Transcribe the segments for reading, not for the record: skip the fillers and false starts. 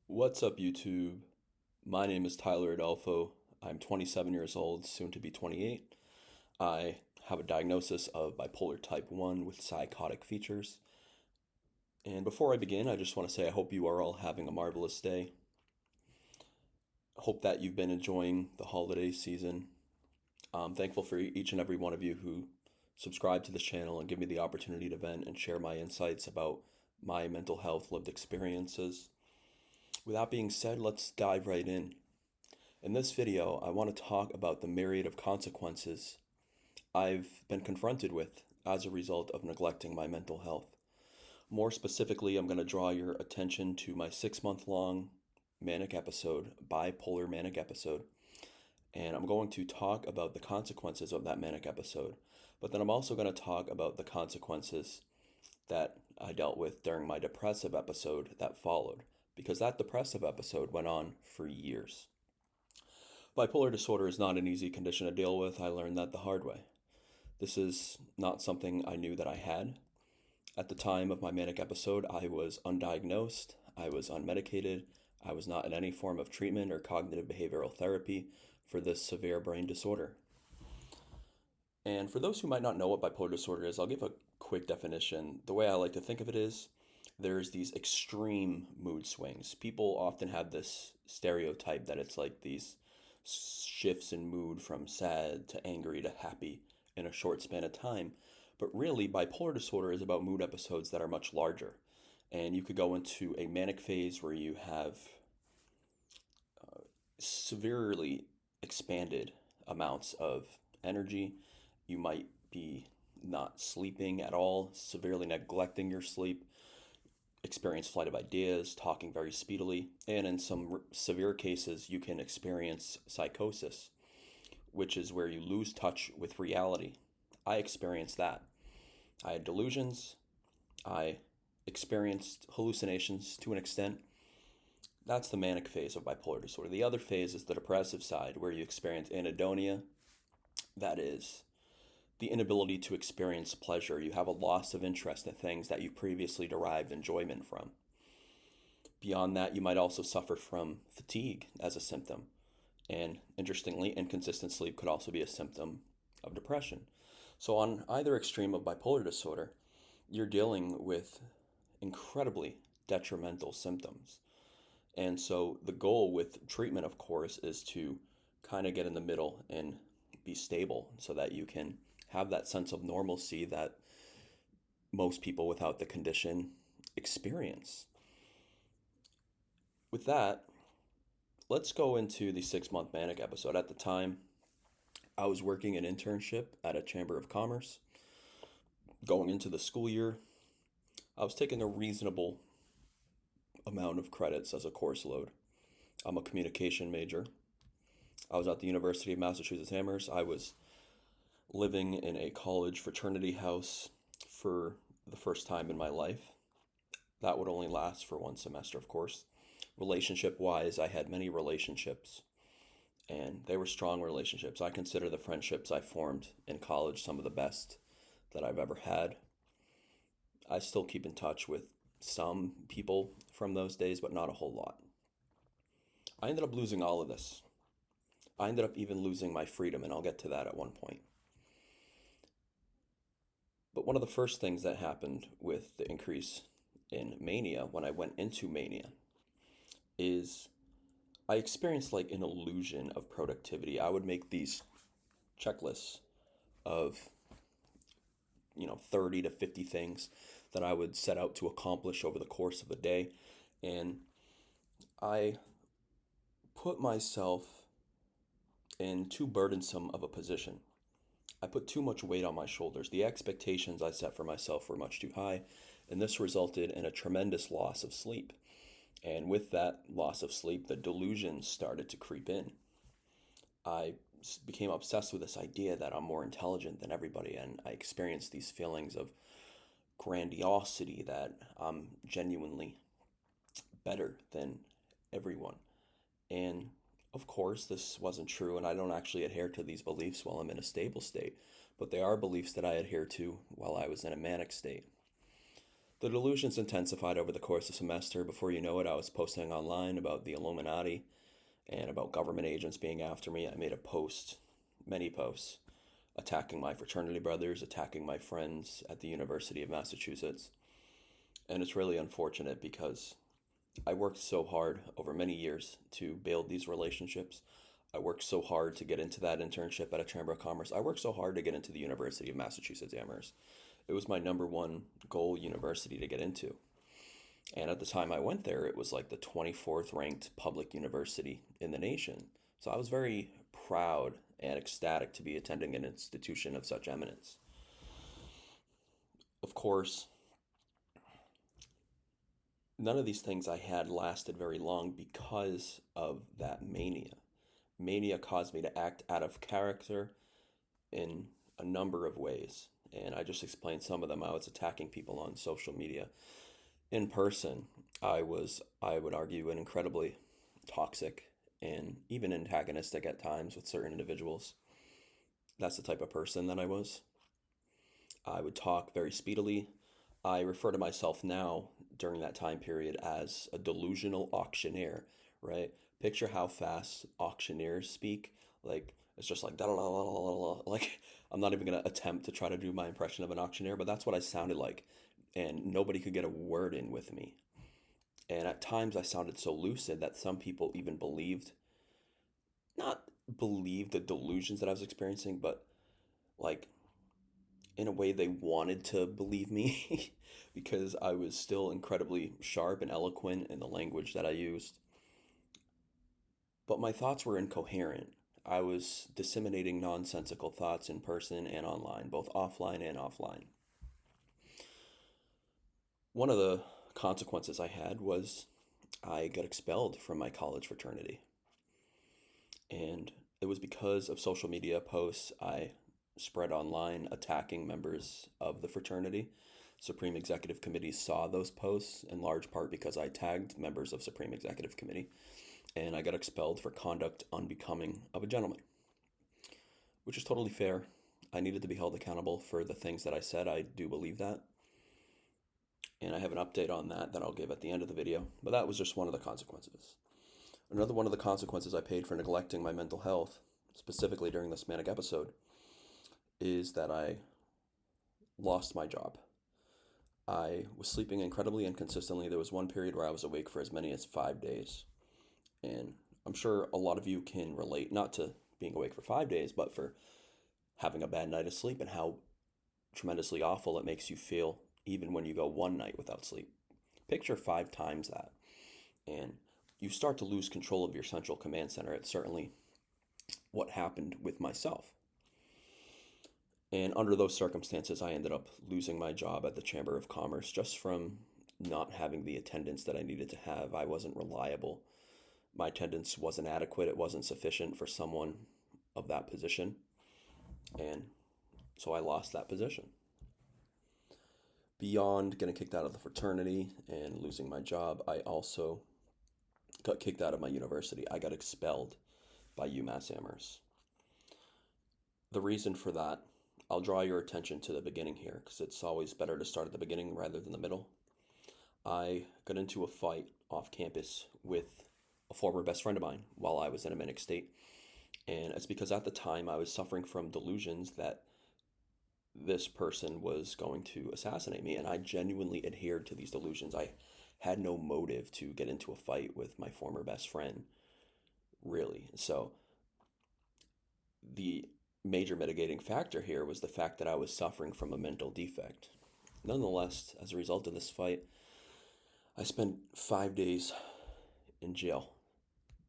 What's up, YouTube? My name is Tyler Adolfo. I'm 27 years old, soon to be 28. I have a diagnosis of bipolar type 1 with psychotic features. And before I begin, I just want to say I hope you are all having a marvelous day. I hope that you've been enjoying the holiday season. I'm thankful for each and every one of you who subscribe to this channel and give me the opportunity to vent and share my insights about my mental health lived experiences. With that being said, let's dive right in. In this video, I want to talk about the myriad of consequences I've been confronted with as a result of neglecting my mental health. More specifically, I'm going to draw your attention to my 6-month long manic episode, bipolar manic episode, and I'm going to talk about the consequences of that manic episode. But then I'm also going to talk about the consequences that I dealt with during my depressive episode that followed, because that depressive episode went on for years. Bipolar disorder is not an easy condition to deal with. I learned that the hard way. This is not something I knew that I had. At the time of my manic episode, I was undiagnosed, I was unmedicated, I was not in any form of treatment or cognitive behavioral therapy for this severe brain disorder. And for those who might not know what bipolar disorder is, I'll give a quick definition. The way I like to think of it is there's these extreme mood swings. People often have this stereotype that it's like these shifts in mood from sad to angry to happy in a short span of time. But really, bipolar disorder is about mood episodes that are much larger. And you could go into a manic phase where you have severely expanded amounts of energy. You might be not sleeping at all, severely neglecting your sleep, experience flight of ideas, talking very speedily, and in some severe cases, you can experience psychosis, which is where you lose touch with reality. I experienced that. I had delusions. I experienced hallucinations to an extent. That's the manic phase of bipolar disorder. The other phase is the depressive side, where you experience anhedonia. That is the inability to experience pleasure. You have a loss of interest in things that you previously derived enjoyment from. Beyond that, you might also suffer from fatigue as a symptom. And interestingly, inconsistent sleep could also be a symptom of depression. So, on either extreme of bipolar disorder, you're dealing with incredibly detrimental symptoms. And so, the goal with treatment, of course, is to kind of get in the middle and be stable so that you can have that sense of normalcy that most people without the condition experience. With that, let's go into the 6-month manic episode. At the time, I was working an internship at a chamber of commerce. Going into the school year, I was taking a reasonable amount of credits as a course load. I'm a communication major. I was at the University of Massachusetts Amherst. I was living in a college fraternity house for the first time in my life. That would only last for one semester, of course. Relationship wise, I had many relationships, and they were strong relationships. I consider the friendships I formed in college some of the best that I've ever had. I still keep in touch with some people from those days, but not a whole lot. I ended up losing all of this. I ended up even losing my freedom, and I'll get to that at one point. But one of the first things that happened with the increase in mania when I went into mania is I experienced like an illusion of productivity. I would make these checklists of 30 to 50 things that I would set out to accomplish over the course of a day, and I put myself in too burdensome of a position. I put too much weight on my shoulders. The expectations I set for myself were much too high, and this resulted in a tremendous loss of sleep. And with that loss of sleep, the delusions started to creep in. I became obsessed with this idea that I'm more intelligent than everybody, and I experienced these feelings of grandiosity that I'm genuinely better than everyone. And of course, this wasn't true, and I don't actually adhere to these beliefs while I'm in a stable state, but they are beliefs that I adhere to while I was in a manic state. The delusions intensified over the course of the semester. Before you know it, I was posting online about the Illuminati and about government agents being after me. I made a post, many posts, attacking my fraternity brothers, attacking my friends at the University of Massachusetts. And it's really unfortunate because I worked so hard over many years to build these relationships. I worked so hard to get into that internship at a Chamber of Commerce. I worked so hard to get into the University of Massachusetts Amherst. It was my number one goal university to get into. And at the time I went there, it was like the 24th ranked public university in the nation. So I was very proud and ecstatic to be attending an institution of such eminence. Of course, none of these things I had lasted very long because of that mania. Mania caused me to act out of character in a number of ways. And I just explained some of them. I was attacking people on social media. In person, I would argue, an incredibly toxic and even antagonistic at times with certain individuals. That's the type of person that I was. I would talk very speedily. I refer to myself now during that time period as a delusional auctioneer, right? Picture how fast auctioneers speak. Like, it's just like, da da da da da da. Like, I'm not even going to attempt to try to do my impression of an auctioneer, but that's what I sounded like. And nobody could get a word in with me. And at times I sounded so lucid that some people even believed, not believed the delusions that I was experiencing, but like in a way they wanted to believe me because I was still incredibly sharp and eloquent in the language that I used. But my thoughts were incoherent. I was disseminating nonsensical thoughts in person and online, both offline and offline. One of the consequences I had was I got expelled from my college fraternity. And it was because of social media posts I spread online attacking members of the fraternity. Supreme Executive Committee saw those posts in large part because I tagged members of Supreme Executive Committee, and I got expelled for conduct unbecoming of a gentleman, which is totally fair. I needed to be held accountable for the things that I said. I do believe that. And I have an update on that I'll give at the end of the video, but that was just one of the consequences. Another one of the consequences I paid for neglecting my mental health, specifically during this manic episode, is that I lost my job. I was sleeping incredibly inconsistently. There was one period where I was awake for as many as 5 days. And I'm sure a lot of you can relate, not to being awake for 5 days, but for having a bad night of sleep and how tremendously awful it makes you feel even when you go one night without sleep. Picture 5 times that. And you start to lose control of your central command center. It's certainly what happened with myself. And under those circumstances, I ended up losing my job at the Chamber of Commerce just from not having the attendance that I needed to have. I wasn't reliable. My attendance wasn't adequate. It wasn't sufficient for someone of that position. And so I lost that position. Beyond getting kicked out of the fraternity and losing my job, I also got kicked out of my university. I got expelled by UMass Amherst. The reason for that, I'll draw your attention to the beginning here because it's always better to start at the beginning rather than the middle. I got into a fight off campus with a former best friend of mine while I was in a manic state. And it's because at the time I was suffering from delusions that this person was going to assassinate me. And I genuinely adhered to these delusions. I had no motive to get into a fight with my former best friend, really. So the major mitigating factor here was the fact that I was suffering from a mental defect. Nonetheless, as a result of this fight, I spent 5 days in jail.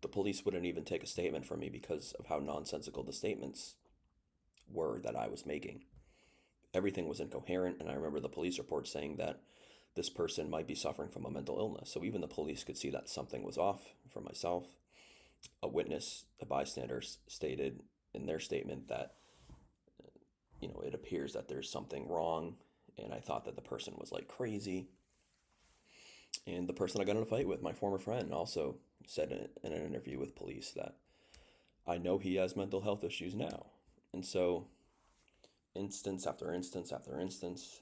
The police wouldn't even take a statement from me because of how nonsensical the statements were that I was making. Everything was incoherent, and I remember the police report saying that this person might be suffering from a mental illness. So even the police could see that something was off for myself. A witness, a bystander, stated in their statement that, it appears that there's something wrong, and I thought that the person was like crazy. And the person I got in a fight with, my former friend, also said in an interview with police that I know he has mental health issues now. And so, instance after instance after instance,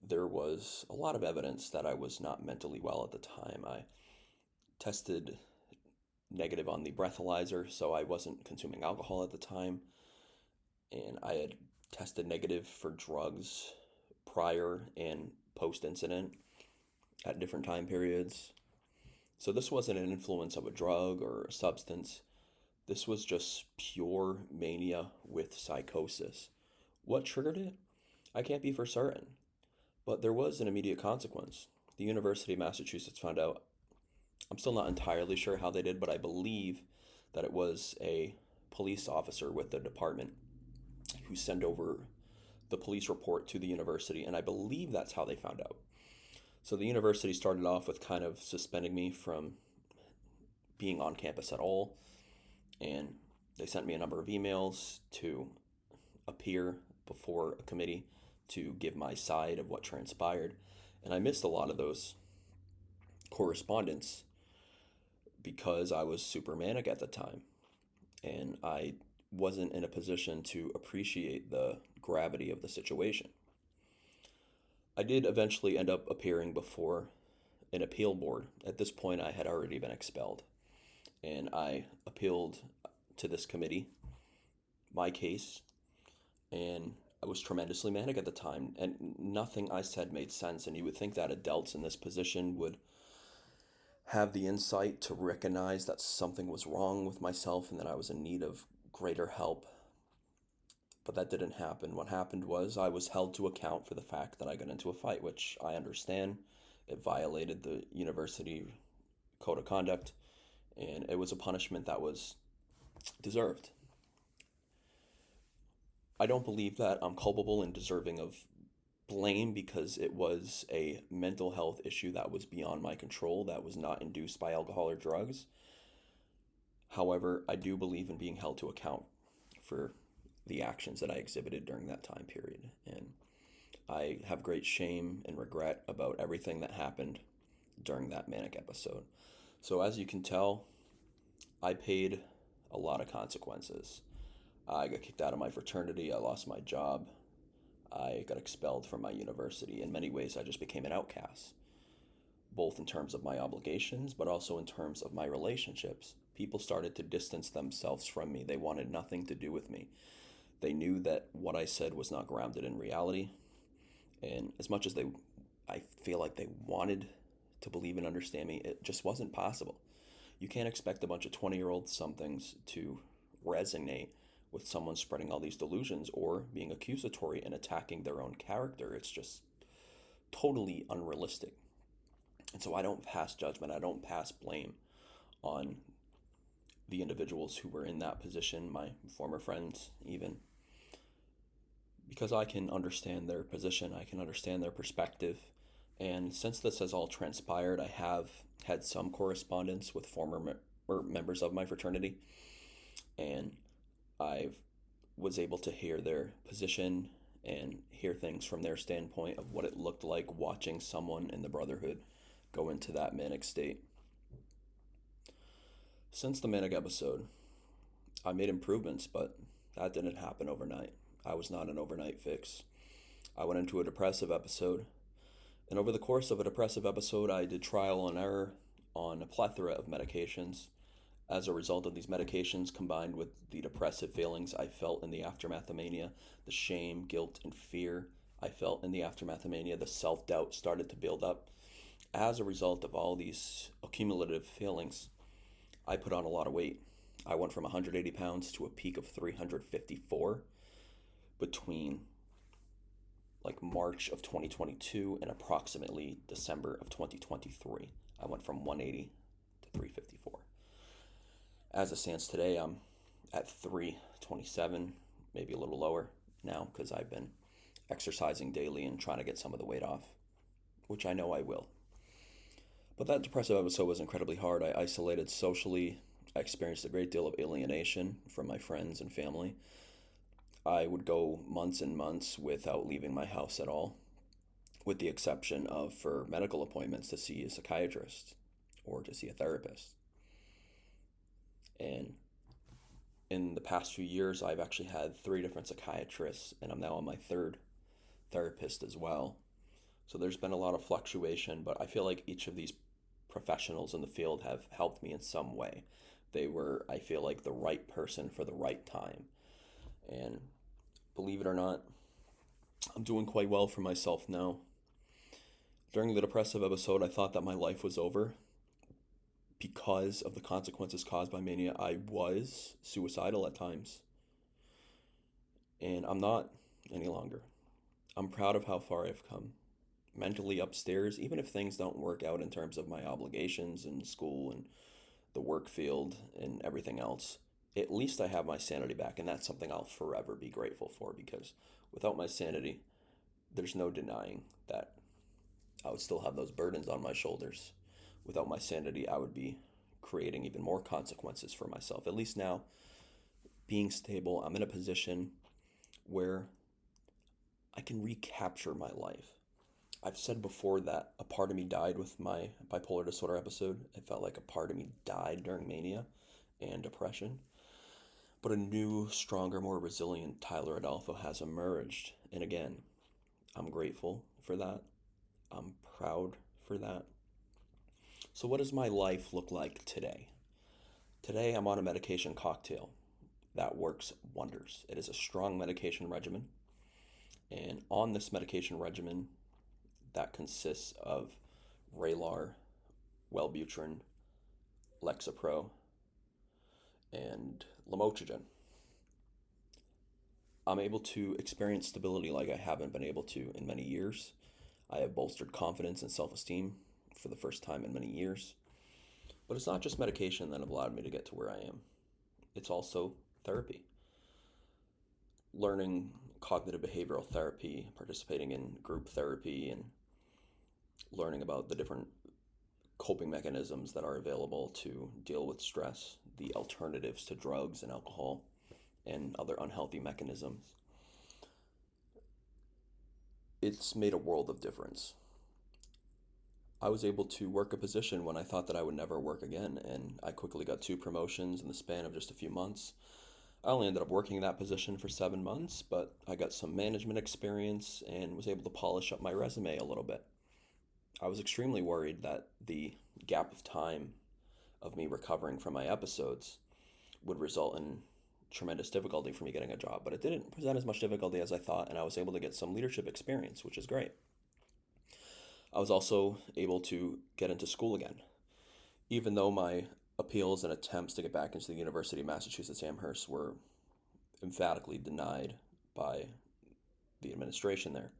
there was a lot of evidence that I was not mentally well at the time. I tested negative on the breathalyzer, so I wasn't consuming alcohol at the time, and I had tested negative for drugs prior and post incident at different time periods. So this wasn't an influence of a drug or a substance. This was just pure mania with psychosis. What triggered it? I can't be for certain, but there was an immediate consequence. The University of Massachusetts found out. I'm still not entirely sure how they did, but I believe that it was a police officer with the department who sent over the police report to the university, and I believe that's how they found out. So the university started off with kind of suspending me from being on campus at all, and they sent me a number of emails to appear before a committee to give my side of what transpired. And I missed a lot of those correspondence because I was super manic at the time, and I wasn't in a position to appreciate the gravity of the situation. I did eventually end up appearing before an appeal board. At this point, I had already been expelled, and I appealed to this committee my case, and I was tremendously manic at the time, and nothing I said made sense. And you would think that adults in this position would have the insight to recognize that something was wrong with myself and that I was in need of greater help. But that didn't happen. What happened was I was held to account for the fact that I got into a fight, which I understand. It violated the university code of conduct, and it was a punishment that was deserved. I don't believe that I'm culpable and deserving of blame because it was a mental health issue that was beyond my control, that was not induced by alcohol or drugs. However, I do believe in being held to account for the actions that I exhibited during that time period. And I have great shame and regret about everything that happened during that manic episode. So, as you can tell, I paid a lot of consequences. I got kicked out of my fraternity, I lost my job, I got expelled from my university. In many ways, I just became an outcast, both in terms of my obligations, but also in terms of my relationships. People started to distance themselves from me. They wanted nothing to do with me. They knew that what I said was not grounded in reality. And as much as I feel like they wanted to believe and understand me, it just wasn't possible. You can't expect a bunch of 20-year-old somethings to resonate with someone spreading all these delusions or being accusatory and attacking their own character. It's just totally unrealistic. And so I don't pass judgment, I don't pass blame on the individuals who were in that position, my former friends, even, because I can understand their position, I can understand their perspective. And since this has all transpired, I have had some correspondence with or members of my fraternity, and I was able to hear their position and hear things from their standpoint of what it looked like watching someone in the brotherhood go into that manic state. Since the manic episode, I made improvements, but that didn't happen overnight. I was not an overnight fix. I went into a depressive episode, and over the course of a depressive episode, I did trial and error on a plethora of medications. As a result of these medications, combined with the depressive feelings I felt in the aftermath of mania, the shame, guilt, and fear I felt in the aftermath of mania, the self doubt started to build up. As a result of all these accumulative feelings, I put on a lot of weight. I went from 180 pounds to a peak of 354 between like March of 2022 and approximately December of 2023. I went from 180 to 354. As it stands today, I'm at 327, maybe a little lower now because I've been exercising daily and trying to get some of the weight off, which I know I will. But that depressive episode was incredibly hard. I isolated socially. I experienced a great deal of alienation from my friends and family. I would go months and months without leaving my house at all, with the exception of for medical appointments to see a psychiatrist or to see a therapist. And in the past few years, I've actually had 3 different psychiatrists, and I'm now on my 3rd therapist as well. So there's been a lot of fluctuation, but I feel like each of these professionals in the field have helped me in some way. They were, I feel like, the right person for the right time. And believe it or not, I'm doing quite well for myself now. During the depressive episode, I thought that my life was over because of the consequences caused by mania. I was suicidal at times, and I'm not any longer. I'm proud of how far I've come. Mentally upstairs, even if things don't work out in terms of my obligations in school and the work field and everything else, at least I have my sanity back, and that's something I'll forever be grateful for because without my sanity, there's no denying that I would still have those burdens on my shoulders. Without my sanity, I would be creating even more consequences for myself. At least now, being stable, I'm in a position where I can recapture my life. I've said before that a part of me died with my bipolar disorder episode. It felt like a part of me died during mania and depression. But a new, stronger, more resilient Tyler Adolfo has emerged. And again, I'm grateful for that. I'm proud for that. So, what does my life look like today? Today, I'm on a medication cocktail that works wonders. It is a strong medication regimen. And on this medication regimen, that consists of Vraylar, Wellbutrin, Lexapro, and lamotrigine, I'm able to experience stability like I haven't been able to in many years. I have bolstered confidence and self esteem for the first time in many years. But it's not just medication that have allowed me to get to where I am, it's also therapy. Learning cognitive behavioral therapy, participating in group therapy, and learning about the different coping mechanisms that are available to deal with stress, the alternatives to drugs and alcohol, and other unhealthy mechanisms. It's made a world of difference. I was able to work a position when I thought that I would never work again, and I quickly got two promotions in the span of just a few months. I only ended up working that position for 7 months, but I got some management experience and was able to polish up my resume a little bit. I was extremely worried that the gap of time of me recovering from my episodes would result in tremendous difficulty for me getting a job, but it didn't present as much difficulty as I thought, and I was able to get some leadership experience, which is great. I was also able to get into school again. Even though my appeals and attempts to get back into the University of Massachusetts Amherst were emphatically denied by the administration there,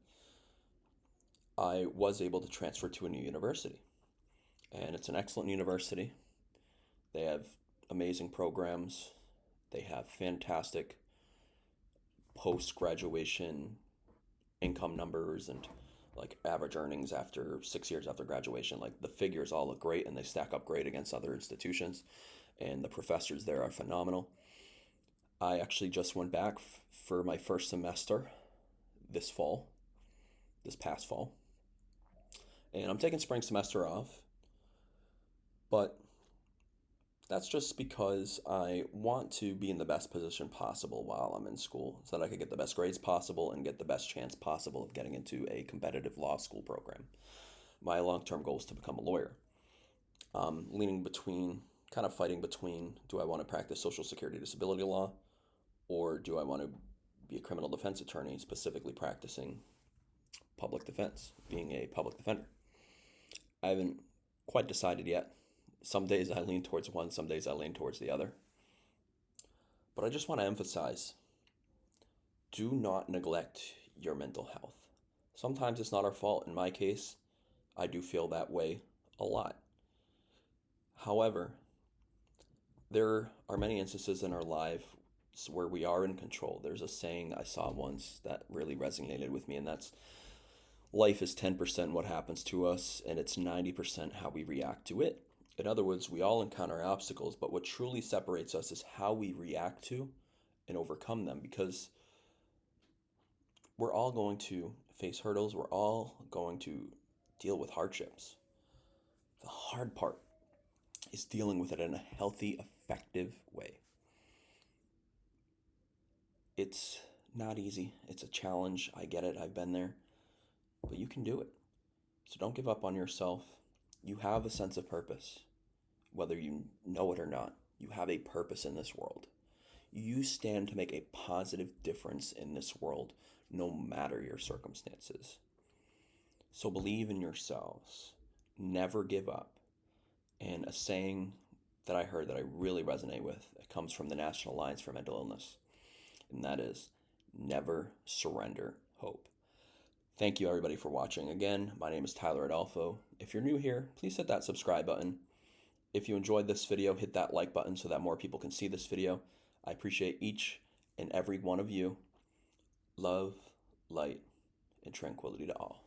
I was able to transfer to a new university. And it's an excellent university. They have amazing programs. They have fantastic post graduation income numbers and like average earnings after 6 years after graduation. Like the figures all look great and they stack up great against other institutions. And the professors there are phenomenal. I actually just went back for my first semester this fall, this past fall. And I'm taking spring semester off. But that's just because I want to be in the best position possible while I'm in school so that I could get the best grades possible and get the best chance possible of getting into a competitive law school program. My long term goal is to become a lawyer. Leaning between, kind of fighting between, do I want to practice Social Security disability law or do I want to be a criminal defense attorney, specifically practicing public defense, being a public defender? I haven't quite decided yet. Some days I lean towards one, some days I lean towards the other. But I just want to emphasize, do not neglect your mental health. Sometimes it's not our fault. In my case, I do feel that way a lot. However, there are many instances in our life where we are in control. There's a saying I saw once that really resonated with me, and that's life is 10% what happens to us, and it's 90% how we react to it. In other words, we all encounter obstacles, but what truly separates us is how we react to and overcome them because we're all going to face hurdles, we're all going to deal with hardships. The hard part is dealing with it in a healthy, effective way. It's not easy, it's a challenge. I get it, I've been there, but you can do it. So don't give up on yourself. You have a sense of purpose, whether you know it or not. You have a purpose in this world. You stand to make a positive difference in this world, no matter your circumstances. So believe in yourselves. Never give up. And a saying that I heard that I really resonate with, it comes from the National Alliance for Mental Illness, and that is never surrender hope. Thank you everybody for watching. Again, my name is Tyler Adolfo. If you're new here, please hit that subscribe button. If you enjoyed this video, hit that like button so that more people can see this video. I appreciate each and every one of you. Love, light, and tranquility to all.